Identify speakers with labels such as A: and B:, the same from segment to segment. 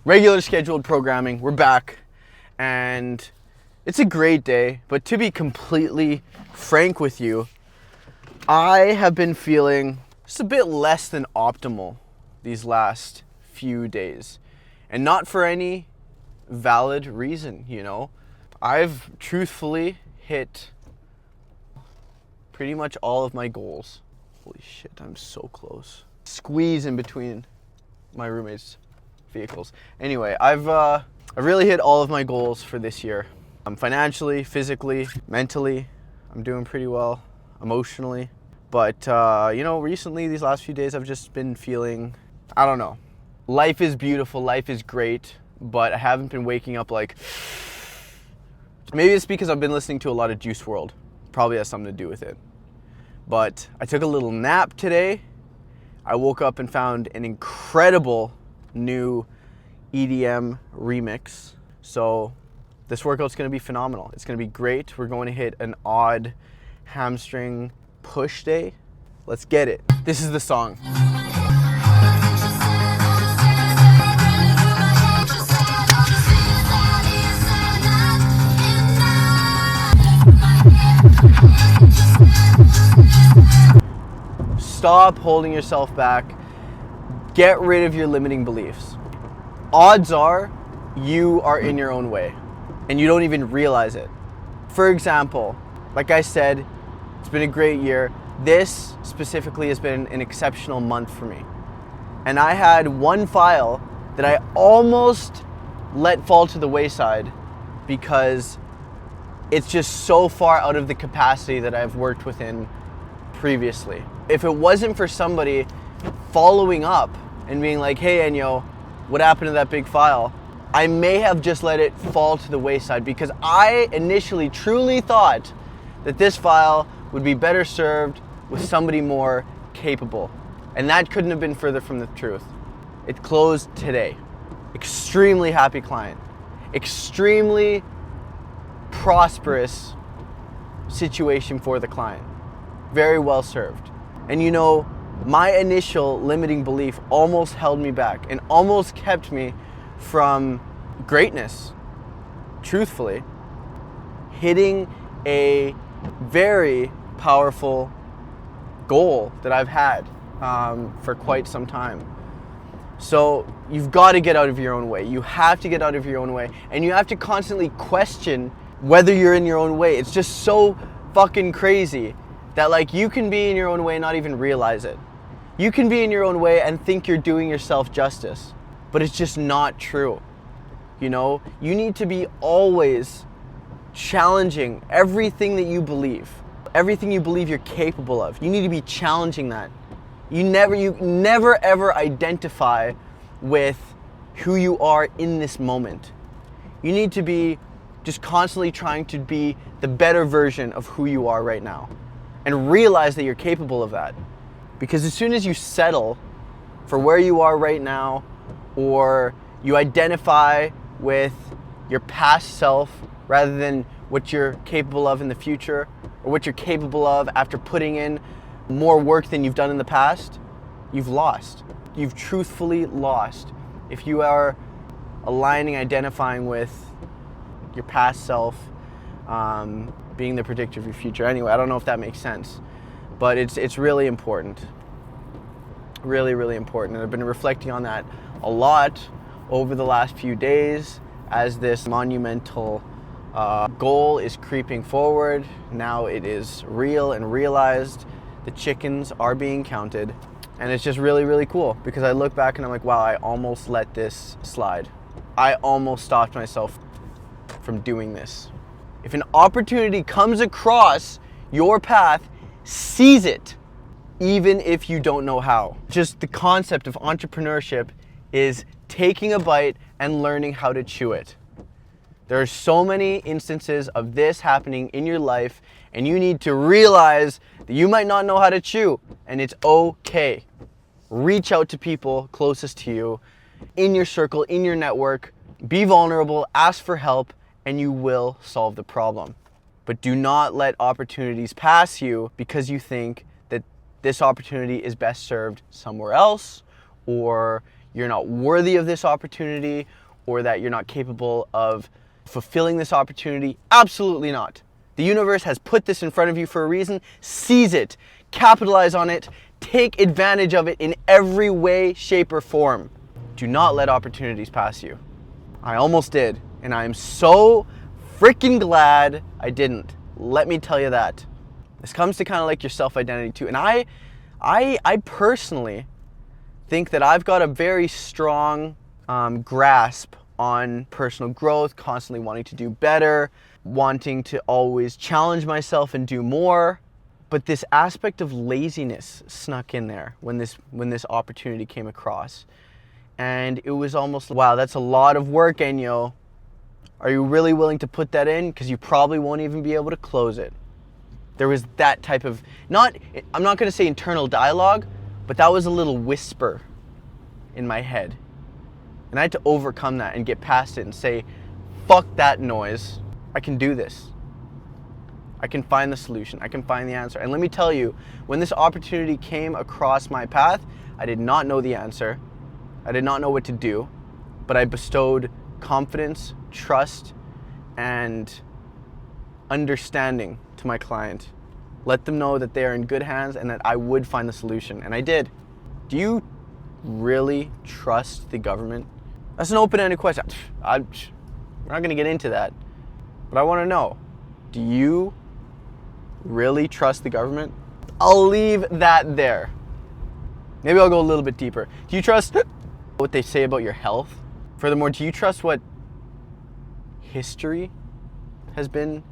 A: Regular scheduled programming, we're back, and it's a great day, but to be completely frank with you, I have been feeling just a bit less than optimal these last few days, and not for any valid reason, you know. I've truthfully hit pretty much all of my goals. Holy shit, I'm so close. Squeeze in between my roommates' vehicles. Anyway, I've really hit all of my goals for this year. Financially, physically, mentally, I'm doing pretty well, emotionally. But, you know, recently, these last few days, I've just been feeling, I don't know. Life is beautiful, life is great, but I haven't been waking up like, maybe it's because I've been listening to a lot of Juice WRLD. Probably has something to do with it. But I took a little nap today. I woke up and found an incredible new EDM remix. So this workout's gonna be phenomenal. It's gonna be great. We're going to hit an odd hamstring push day. Let's get it. This is the song. Stop holding yourself back. Get rid of your limiting beliefs. Odds are you are in your own way and you don't even realize it. For example, like I said, it's been a great year. This specifically has been an exceptional month for me. And I had one file that I almost let fall to the wayside because it's just so far out of the capacity that I've worked within previously. If it wasn't for somebody following up and being like, hey Enyo, what happened to that big file? I may have just let it fall to the wayside because I initially truly thought that this file would be better served with somebody more capable. And that couldn't have been further from the truth. It closed today. Extremely happy client. Extremely prosperous situation for the client. Very well served. And you know, my initial limiting belief almost held me back and almost kept me from greatness, truthfully. Hitting a very powerful goal that I've had for quite some time. So you've got to get out of your own way. You have to get out of your own way, and you have to constantly question whether you're in your own way. It's just so fucking crazy that like you can be in your own way and not even realize it. You can be in your own way and think you're doing yourself justice, but it's just not true. You know, you need to be always challenging everything that you believe. Everything you believe you're capable of. You need to be challenging that. You never ever identify with who you are in this moment. You need to be just constantly trying to be the better version of who you are right now and realize that you're capable of that. Because as soon as you settle for where you are right now, or you identify with your past self rather than what you're capable of in the future, or what you're capable of after putting in more work than you've done in the past, you've lost. You've truthfully lost. If you are identifying with your past self, being the predictor of your future. Anyway, I don't know if that makes sense, but it's really important. Really, really important. And I've been reflecting on that a lot over the last few days as this monumental goal is creeping forward. Now it is real and realized. The chickens are being counted. And it's just really, really cool because I look back and I'm like, wow, I almost let this slide. I almost stopped myself from doing this. If an opportunity comes across your path, seize it, even if you don't know how. Just the concept of entrepreneurship is taking a bite and learning how to chew it. There are so many instances of this happening in your life, and you need to realize that you might not know how to chew, and it's okay. Reach out to people closest to you, in your circle, in your network. Be vulnerable, ask for help, and you will solve the problem. But do not let opportunities pass you because you think that this opportunity is best served somewhere else, or you're not worthy of this opportunity or that you're not capable of fulfilling this opportunity. Absolutely not. The universe has put this in front of you for a reason. Seize it, capitalize on it, take advantage of it in every way, shape, or form. Do not let opportunities pass you. I almost did, and I am so freaking glad I didn't. Let me tell you that. This comes to kind of like your self-identity too. And I personally think that I've got a very strong grasp on personal growth, constantly wanting to do better, wanting to always challenge myself and do more. But this aspect of laziness snuck in there when this opportunity came across. And it was almost, wow, that's a lot of work, Enyo. Are you really willing to put that in? Because you probably won't even be able to close it. There was that type of, I'm not going to say internal dialogue, but that was a little whisper in my head. And I had to overcome that and get past it and say, fuck that noise. I can do this. I can find the solution. I can find the answer. And let me tell you, when this opportunity came across my path, I did not know the answer. I did not know what to do, but I bestowed confidence, trust, and understanding to my client. Let them know that they are in good hands and that I would find the solution. And I did. Do you really trust the government? That's an open-ended question. We're not going to get into that. But I want to know, do you really trust the government? I'll leave that there. Maybe I'll go a little bit deeper. Do you trust what they say about your health? Furthermore, do you trust what history has been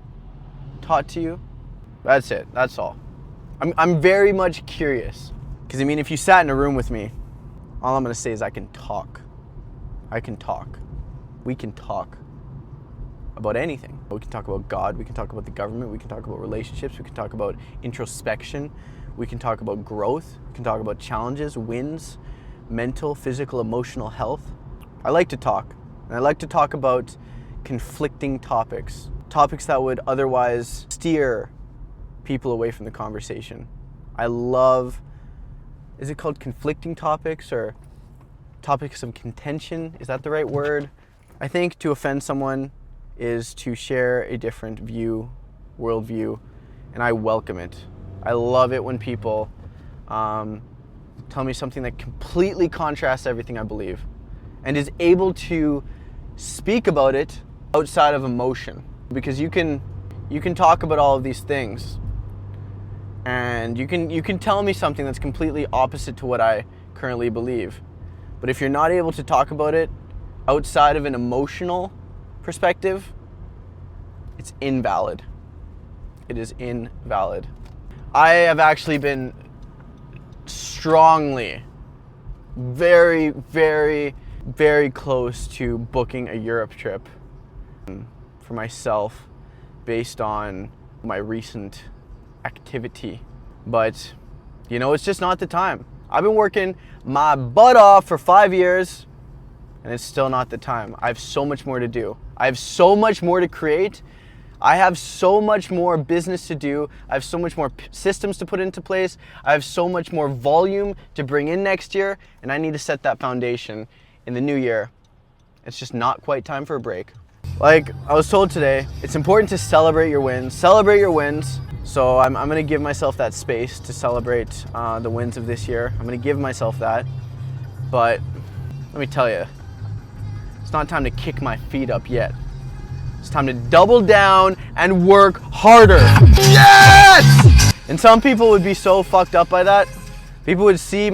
A: taught to you? That's it. That's all. I'm very much curious. Because, I mean, if you sat in a room with me, all I'm going to say is I can talk. I can talk. We can talk about anything. We can talk about God. We can talk about the government. We can talk about relationships. We can talk about introspection. We can talk about growth. We can talk about challenges, wins, mental, physical, emotional health. I like to talk. And I like to talk about conflicting topics. Topics that would otherwise steer people away from the conversation. I love, is it called conflicting topics or topics of contention? Is that the right word? I think to offend someone is to share a different view, worldview, and I welcome it. I love it when people tell me something that completely contrasts everything I believe and is able to speak about it outside of emotion. Because you can talk about all of these things and you can tell me something that's completely opposite to what I currently believe. But if you're not able to talk about it outside of an emotional perspective, it's invalid. It is invalid. I have actually been strongly, very, very, very close to booking a Europe trip for myself based on my recent activity. But, you know, it's just not the time. I've been working my butt off for 5 years and it's still not the time. I have so much more to do. I have so much more to create. I have so much more business to do. I have so much more systems to put into place. I have so much more volume to bring in next year, and I need to set that foundation in the new year. It's just not quite time for a break. Like I was told today, it's important to celebrate your wins. Celebrate your wins. So I'm gonna give myself that space to celebrate the wins of this year. I'm gonna give myself that. But let me tell you, it's not time to kick my feet up yet. It's time to double down and work harder. Yes! And some people would be so fucked up by that. People would see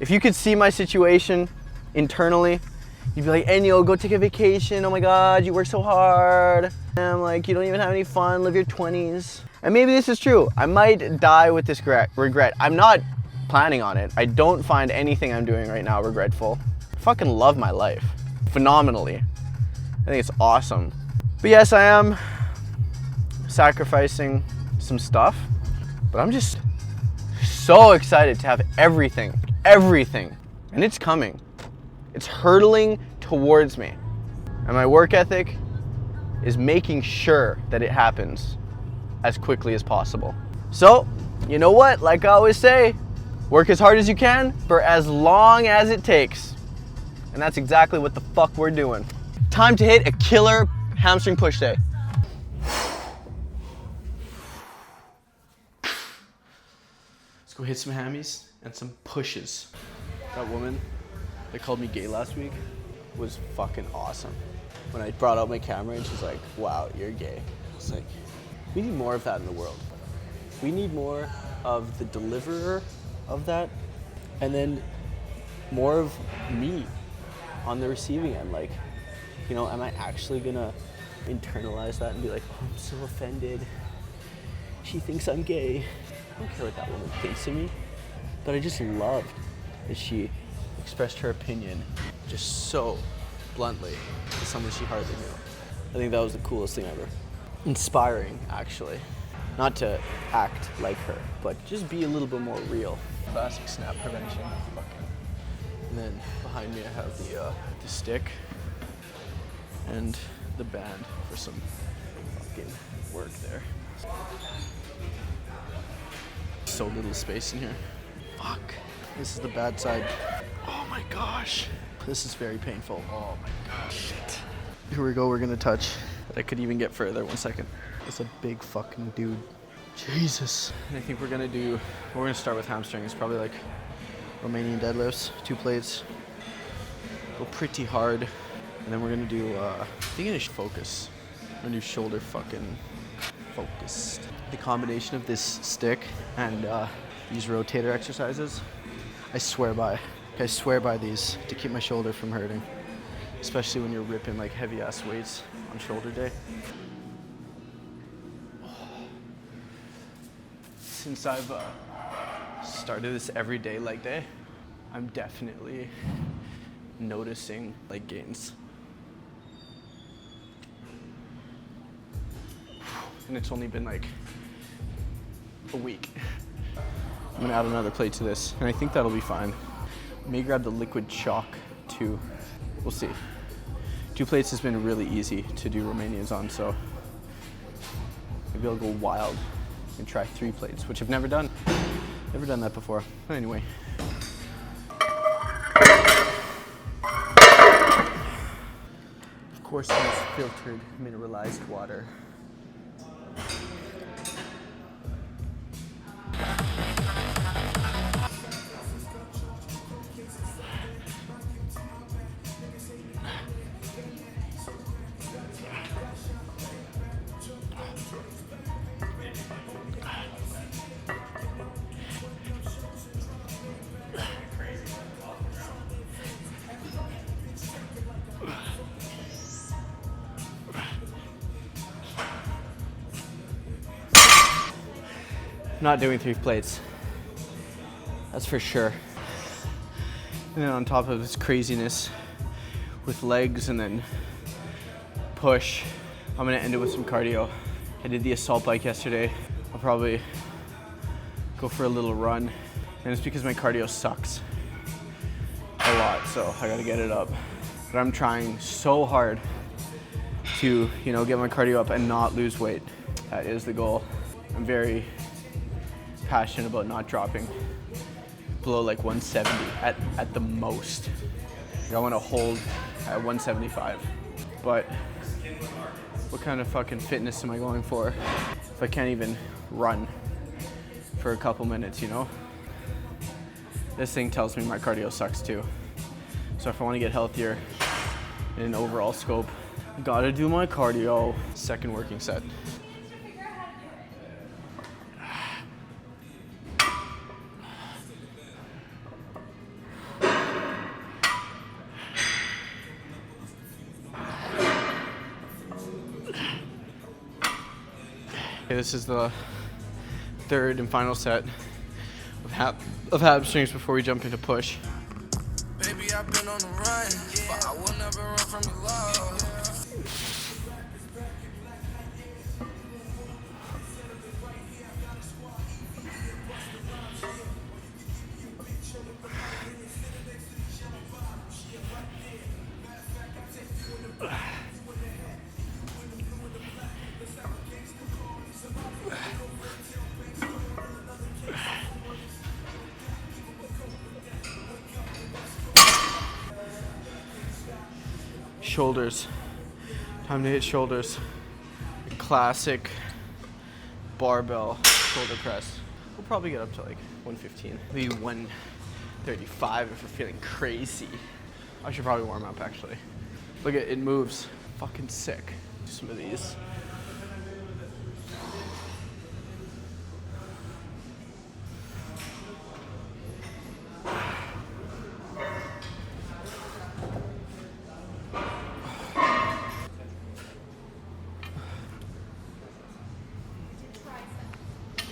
A: if you could see my situation internally, you'd be like, Enyo, go take a vacation. Oh my God, you work so hard. And I'm like, you don't even have any fun, live your 20s. And maybe this is true. I might die with this regret. I'm not planning on it. I don't find anything I'm doing right now regretful. I fucking love my life phenomenally. I think it's awesome. But yes, I am sacrificing some stuff, but I'm just so excited to have everything. And it's coming. It's hurtling towards me. And my work ethic is making sure that it happens as quickly as possible. So, you know what? Like I always say, Work as hard as you can for as long as it takes. And that's exactly what the fuck we're doing. Time to hit a killer hamstring push day. Let's go hit some hammies and some pushes. That woman that called me gay last week was fucking awesome. When I brought out my camera and she's like, wow, you're gay. I was like, we need more of that in the world. We need more of the deliverer of that, and then more of me on the receiving end. Like, you know, am I actually gonna internalize that and be like, oh, I'm so offended. She thinks I'm gay. I don't care what that woman thinks of me, but I just loved that she expressed her opinion just so bluntly to someone she hardly knew. I think that was the coolest thing ever. Inspiring, actually. Not to act like her, but just be a little bit more real. Classic snap prevention. And then behind me I have the stick and the band for some fucking work there. So little space in here. Fuck. This is the bad side. Oh my gosh. This is very painful. Oh my gosh. Shit. Here we go, we're gonna touch. I could even get further, 1 second. It's a big fucking dude. Jesus. And I think we're gonna start with hamstring. It's probably like Romanian deadlifts, 2 plates. Go pretty hard. And then we're gonna do, I think it's focus. I'm gonna do shoulder fucking focused. The combination of this stick and these rotator exercises, I swear by these to keep my shoulder from hurting. Especially when you're ripping like heavy ass weights on shoulder day. Since I've started this everyday leg day, I'm definitely noticing leg gains. And it's only been like a week. I'm gonna add another plate to this, and I think that'll be fine. I may grab the liquid chalk too. We'll see. 2 plates has been really easy to do Romanians on, so maybe I'll go wild and try 3 plates, which I've never done. Never done that before. But anyway. Of course, it's filtered, mineralized water. Not doing 3 plates, that's for sure. And then on top of this craziness with legs and then push, I'm gonna end it with some cardio. I did the assault bike yesterday. I'll probably go for a little run, and it's because my cardio sucks a lot, so I gotta get it up. But I'm trying so hard to, you know, get my cardio up and not lose weight. That is the goal. I'm very passionate about not dropping below like 170 at the most. Like I want to hold at 175. But what kind of fucking fitness am I going for if I can't even run for a couple minutes, you know? This thing tells me my cardio sucks too. So if I want to get healthier in an overall scope, I gotta do my cardio. Second working set. Okay, this is the third and final set of hamstrings before we jump into push.
B: Baby, I've been on the run, but I will never run from your love.
A: Shoulders. Time to hit shoulders. Classic barbell shoulder press. We'll probably get up to like 115. Maybe 135 if we're feeling crazy. I should probably warm up actually. Look at it moves. Fucking sick. Do some of these.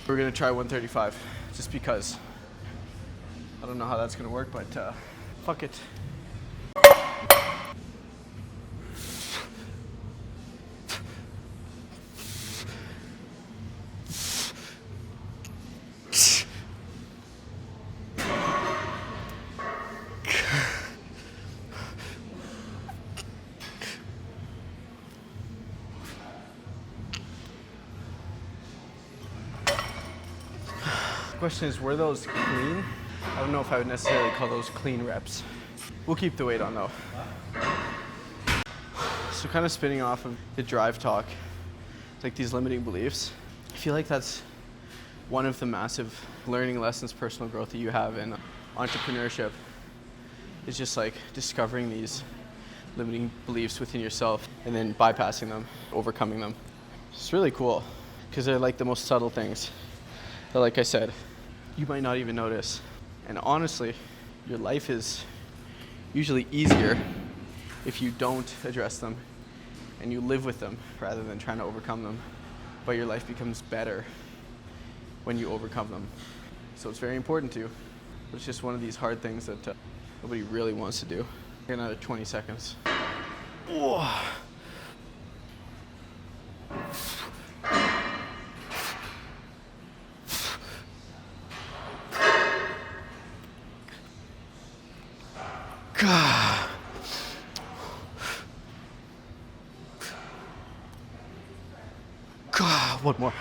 A: We're gonna try 135, just because. I don't know how that's gonna work, but fuck it. The question is, were those clean? I don't know if I would necessarily call those clean reps. We'll keep the weight on though. So kind of spinning off of the drive talk, like these limiting beliefs, I feel like that's one of the massive learning lessons, personal growth that you have in entrepreneurship, is just like discovering these limiting beliefs within yourself and then bypassing them, overcoming them. It's really cool because they're like the most subtle things that, like I said, you might not even notice. And honestly, your life is usually easier if you don't address them and you live with them rather than trying to overcome them. But your life becomes better when you overcome them. So it's very important to you. It's just one of these hard things that nobody really wants to do. Another 20 seconds. Whoa. God. God, one more.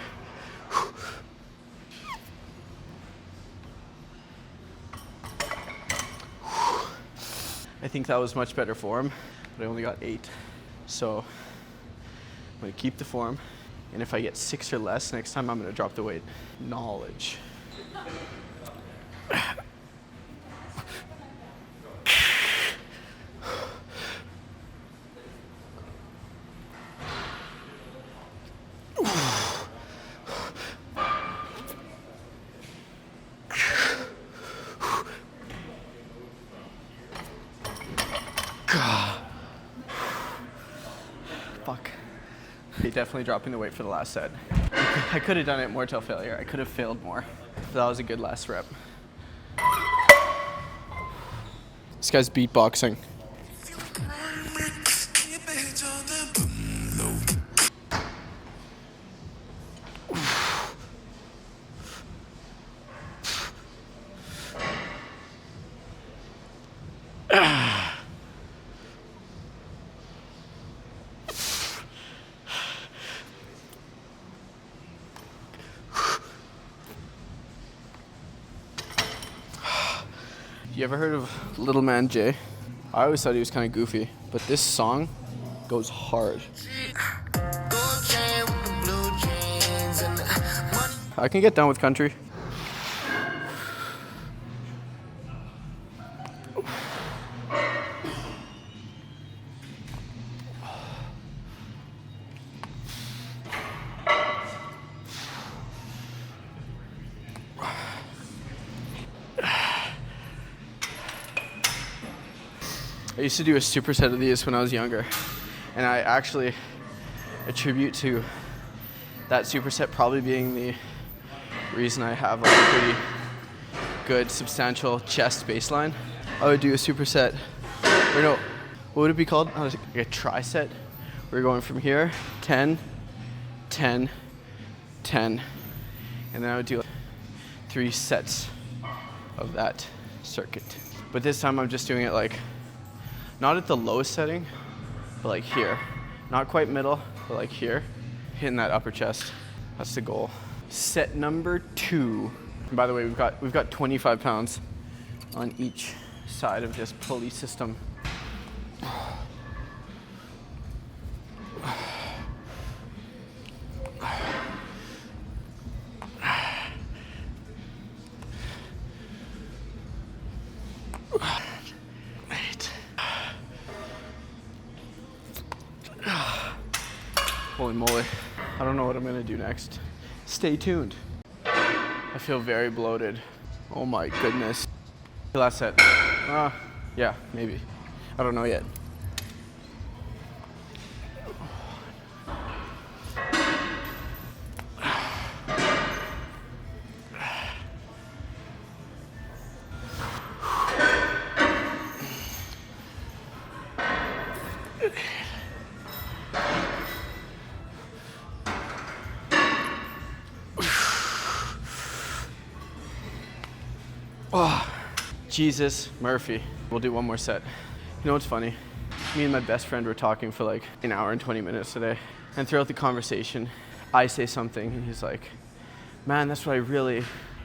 A: I think that was much better form, but I only got 8. So I'm gonna keep the form, and if I get 6 or less next time, I'm gonna drop the weight. Knowledge. Fuck. Definitely dropping the weight for the last set. I could have done it more till failure. I could have failed more. That was a good last rep. This guy's beatboxing. You ever heard of Little Man Jay? I always thought he was kind of goofy, but this song goes hard. I can get down with country. I used to do a superset of these when I was younger, and I actually attribute to that superset probably being the reason I have like a pretty good substantial chest baseline. I would do a superset, or no, what would it be called? Like a tri-set. We're going from here, 10, 10, 10, and then I would do 3 sets of that circuit. But this time I'm just doing it like, not at the lowest setting, but like here. Not quite middle, but like here. Hitting that upper chest. That's the goal. Set number 2. And by the way, we've got 25 pounds on each side of this pulley system. Holy moly. I don't know what I'm gonna do next. Stay tuned. I feel very bloated. Oh my goodness. Last set. Yeah, maybe. I don't know yet. Oh, Jesus Murphy. We'll do one more set. You know what's funny? Me and my best friend were talking for like an hour and 20 minutes today. And throughout the conversation, I say something and he's like, man, that's what I really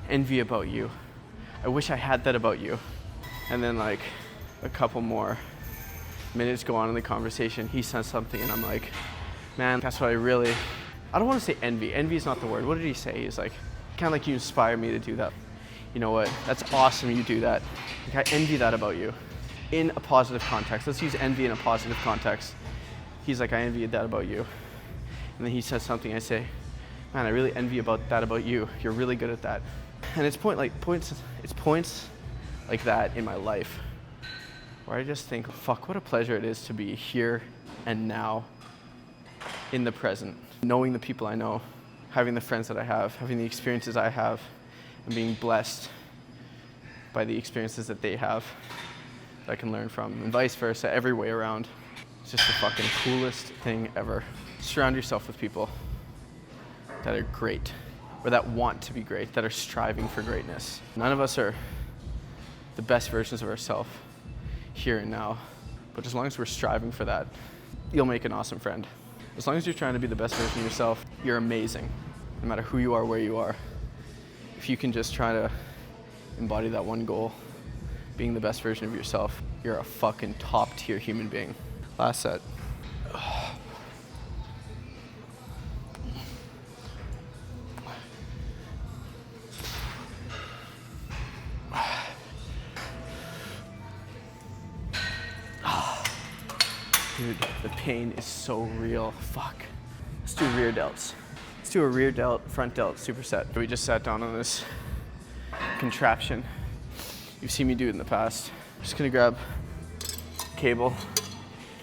A: envy about you. I wish I had that about you. And then like a couple more minutes go on in the conversation, he says something and I'm like, man, that's what I really, I don't want to say envy. Envy is not the word. What did he say? He's like, kind of like you inspire me to do that. You know what, that's awesome you do that. Like, I envy that about you. In a positive context, let's use envy in a positive context. He's like, I envy that about you. And then he says something, I say, man, I really envy that about you. You're really good at that. And it's points like that in my life where I just think, fuck, what a pleasure it is to be here and now in the present, knowing the people I know, having the friends that I have, having the experiences I have, and being blessed by the experiences that they have that I can learn from, and vice versa, every way around. It's just the fucking coolest thing ever. Surround yourself with people that are great, or that want to be great, that are striving for greatness. None of us are the best versions of ourselves here and now, but as long as we're striving for that, you'll make an awesome friend. As long as you're trying to be the best version of yourself, you're amazing, no matter who you are, where you are. If you can just try to embody that one goal, being the best version of yourself, you're a fucking top tier human being. Last set. Dude, the pain is so real. Fuck. Let's do rear delts. Let's do a rear delt, front delt superset. We just sat down on this contraption. You've seen me do it in the past. I'm just gonna grab cable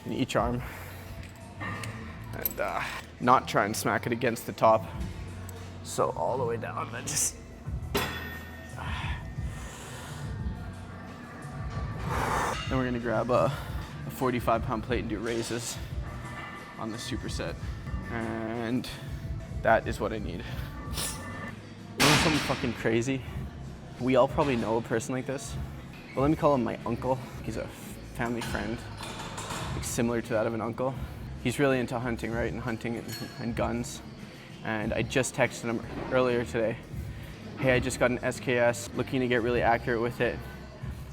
A: in each arm and not try and smack it against the top. So all the way down, then just. Then we're gonna grab a 45-pound plate and do raises on the superset. And that is what I need. You know something fucking crazy? We all probably know a person like this. Well, let me call him my uncle. He's a family friend, like similar to that of an uncle. He's really into hunting, right? And hunting and guns. And I just texted him earlier today. Hey, I just got an SKS, looking to get really accurate with it.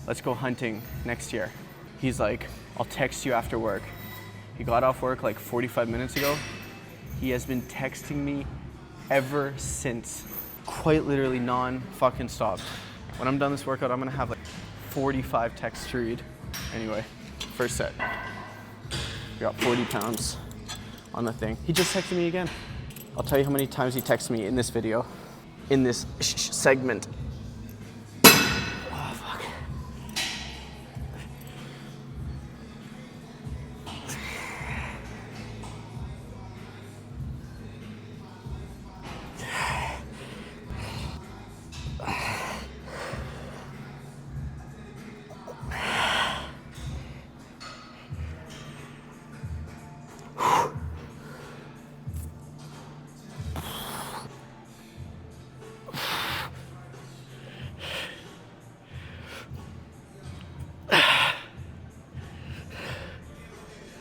A: Let's go hunting next year. He's like, I'll text you after work. He got off work like 45 minutes ago. He has been texting me ever since. Quite literally non-fucking stop. When I'm done this workout, I'm gonna have like 45 texts to read. Anyway, first set. We got 40 pounds on the thing. He just texted me again. I'll tell you how many times he texted me in this video, in this segment. Oh, fuck.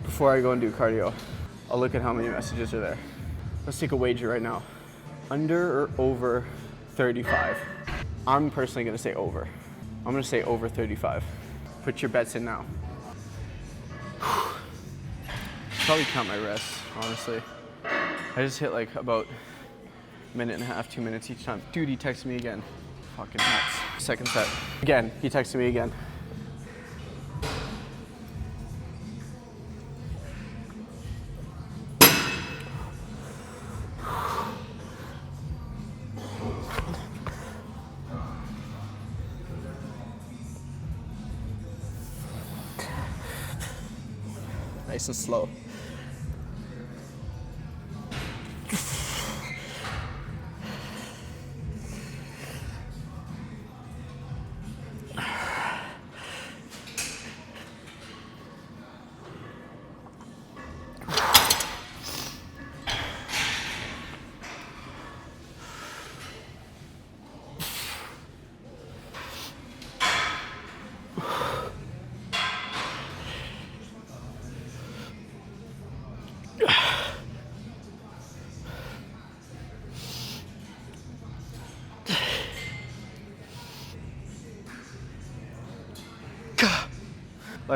A: Before I go and do cardio, I'll look at how many messages are there. Let's take a wager right now. Under or over 35? I'm personally gonna say over. I'm gonna say over 35. Put your bets in now. Probably count my rests, honestly. I just hit like about a minute and a half, 2 minutes each time. Dude, he texted me again. Fucking nuts. Second set. Again, he texted me again. nice and slow.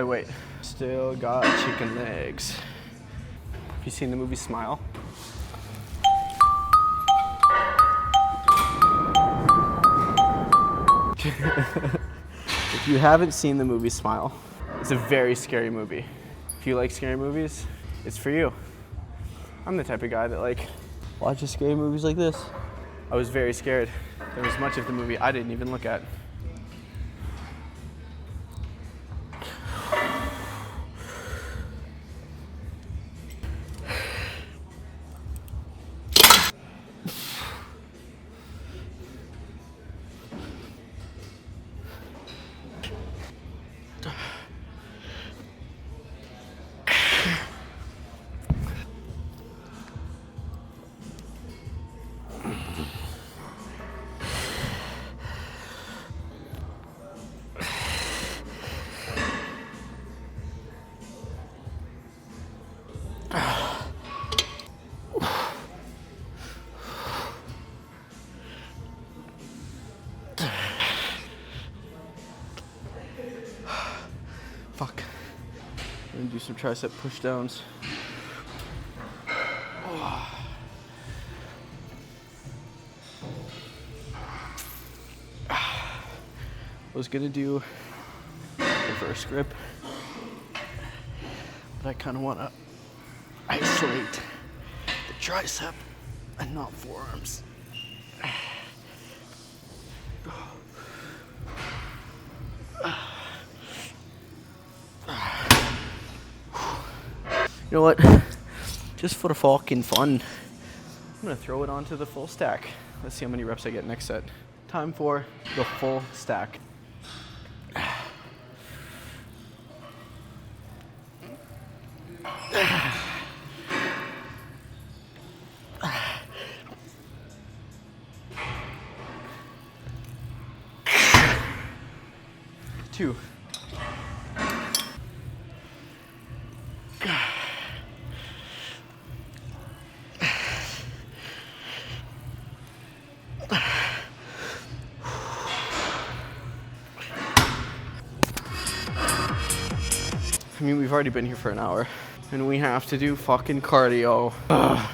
A: Wait. Still got chicken legs. Have you seen the movie Smile? If you haven't seen the movie Smile, it's a very scary movie. If you like scary movies, it's for you. I'm the type of guy that like watches scary movies like this. I was very scared. There was much of the movie I didn't even look at. Fuck. I'm gonna do some tricep push downs. I was gonna do reverse grip, but I kind of want to isolate the tricep and not forearms. You know what? Just for the fucking fun, I'm gonna throw it onto the full stack. Let's see how many reps I get next set. Time for the full stack. Two. I mean, we've already been here for an hour, and we have to do fucking cardio. Ugh.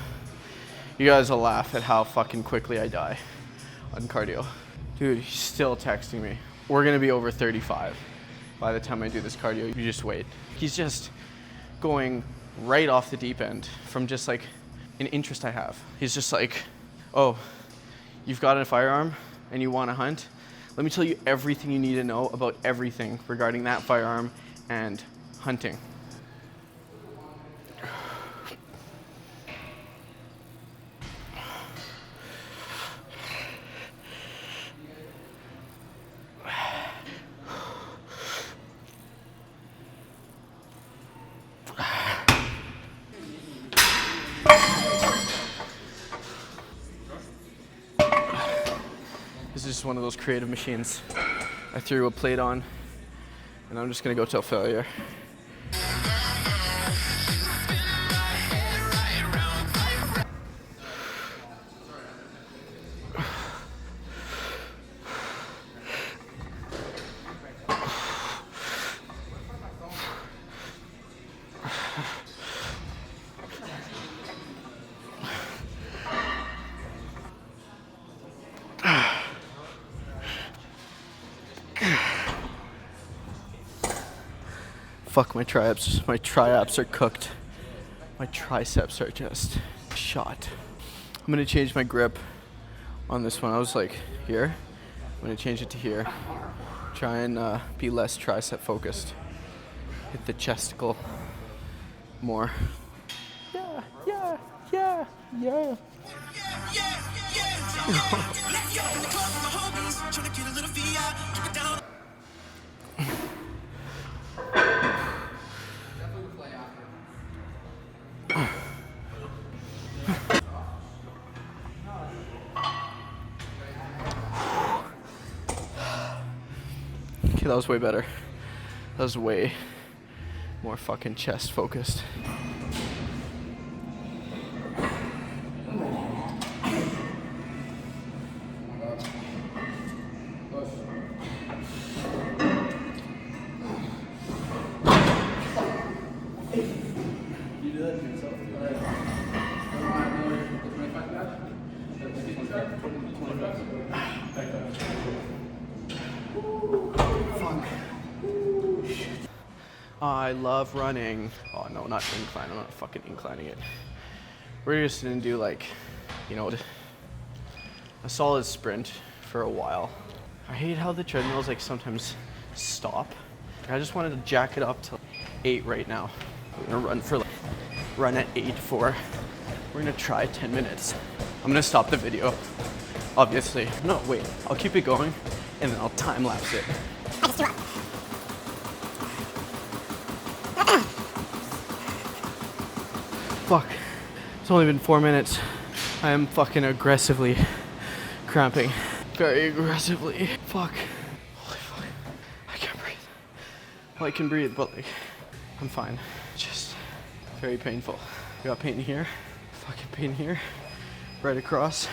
A: You guys will laugh at how fucking quickly I die on cardio. Dude, he's still texting me. We're gonna be over 35 by the time I do this cardio. You just wait. He's just going right off the deep end from just like an interest I have. He's just like, oh, you've got a firearm and you want to hunt? Let me tell you everything you need to know about everything regarding that firearm and hunting. This is just one of those creative machines. I threw a plate on, and I'm just gonna go till failure. Fuck, my triaps are cooked. My triceps are just shot. I'm gonna change my grip on this one. I was like here. I'm gonna change it to here. Try and be less tricep focused. Hit the chesticle More. Yeah. Okay, that was way better. That was way more fucking chest focused. I love running. Oh no, not incline. I'm not fucking inclining it. We're just gonna do like, you know, a solid sprint for a while. I hate how the treadmills like sometimes stop. I just wanted to jack it up to 8 right now. We're gonna run at 8 for, we're gonna try 10 minutes. I'm gonna stop the video, obviously. No, wait, I'll keep it going and then I'll time lapse it.
C: I just threw up.
A: Fuck, it's only been 4 minutes. I am fucking aggressively cramping. Very aggressively. Fuck. Holy fuck. I can't breathe. Well, I can breathe, but like, I'm fine. Just very painful. I got pain here, fucking pain here, right across.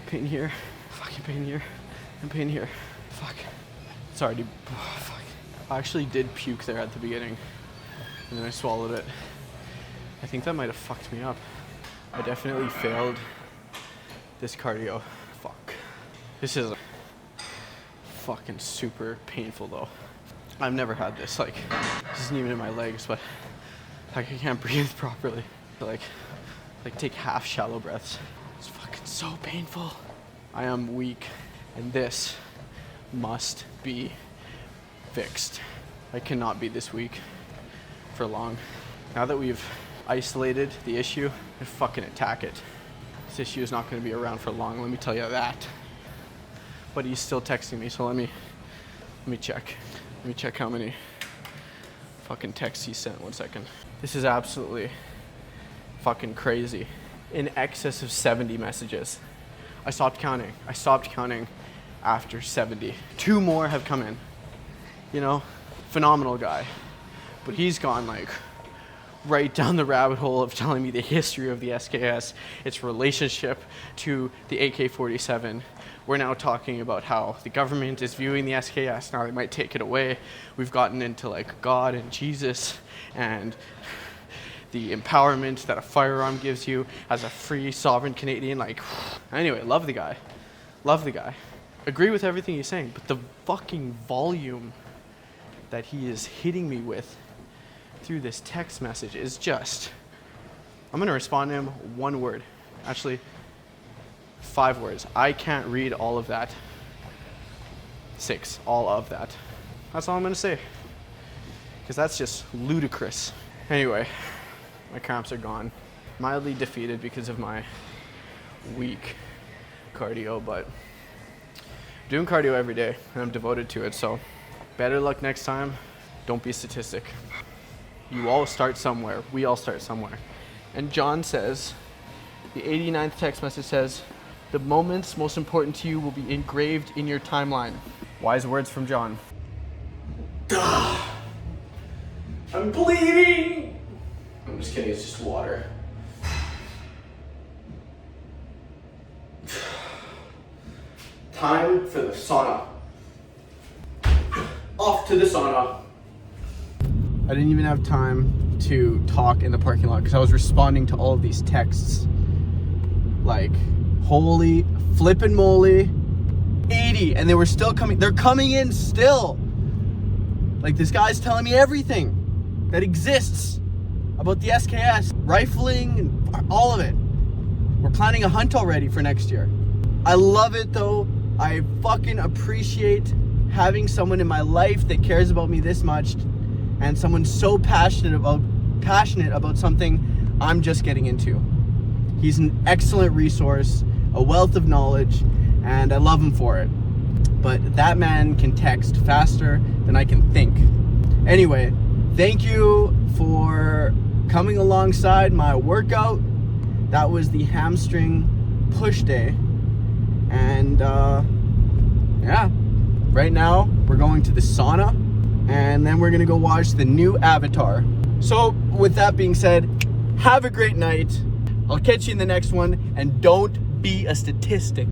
A: Pain here, fucking pain here, and pain here. Fuck. It's already, oh, fuck. I actually did puke there at the beginning, and then I swallowed it. I think that might have fucked me up. I definitely failed this cardio. Fuck. This is fucking super painful though. I've never had this, like, this isn't even in my legs, but like I can't breathe properly. Like take half shallow breaths. It's fucking so painful. I am weak, and this must be fixed. I cannot be this weak for long. Now that we've isolated the issue, and fucking attack it. This issue is not going to be around for long, let me tell you that. But he's still texting me, so let me check. Let me check how many fucking texts he sent. 1 second. This is absolutely fucking crazy. In excess of 70 messages. I stopped counting after 70. 2 more have come in. You know, phenomenal guy. But he's gone like right down the rabbit hole of telling me the history of the SKS, its relationship to the AK-47. We're now talking about how the government is viewing the SKS. Now they might take it away. We've gotten into like God and Jesus and the empowerment that a firearm gives you as a free, sovereign Canadian. Like, anyway, love the guy. Love the guy. Agree with everything he's saying, but the fucking volume that he is hitting me with through this text message is just, I'm gonna respond to him 1 word. Actually, 5 words. I can't read all of that. 6, all of that. That's all I'm gonna say. Because that's just ludicrous. Anyway, my cramps are gone. Mildly defeated because of my weak cardio, but I'm doing cardio every day and I'm devoted to it, so better luck next time. Don't be a statistic. You all start somewhere. We all start somewhere. And John says, the 89th text message says, the moments most important to you will be engraved in your timeline. Wise words from John. I'm bleeding! I'm just kidding, it's just water. Time for the sauna. Off to the sauna. I didn't even have time to talk in the parking lot because I was responding to all of these texts. Like, holy flippin' moly, 80, and they were still coming. They're coming in still. Like, this guy's telling me everything that exists about the SKS, rifling, and all of it. We're planning a hunt already for next year. I love it though. I fucking appreciate having someone in my life that cares about me this much, and someone so passionate about passionate about something I'm just getting into. He's an excellent resource, a wealth of knowledge, and I love him for it. But that man can text faster than I can think. Anyway, thank you for coming alongside my workout. That was the hamstring push day. And yeah, right now we're going to the sauna, and then we're gonna go watch the new Avatar. So with that being said, have a great night. I'll catch you in the next one, and don't be a statistic.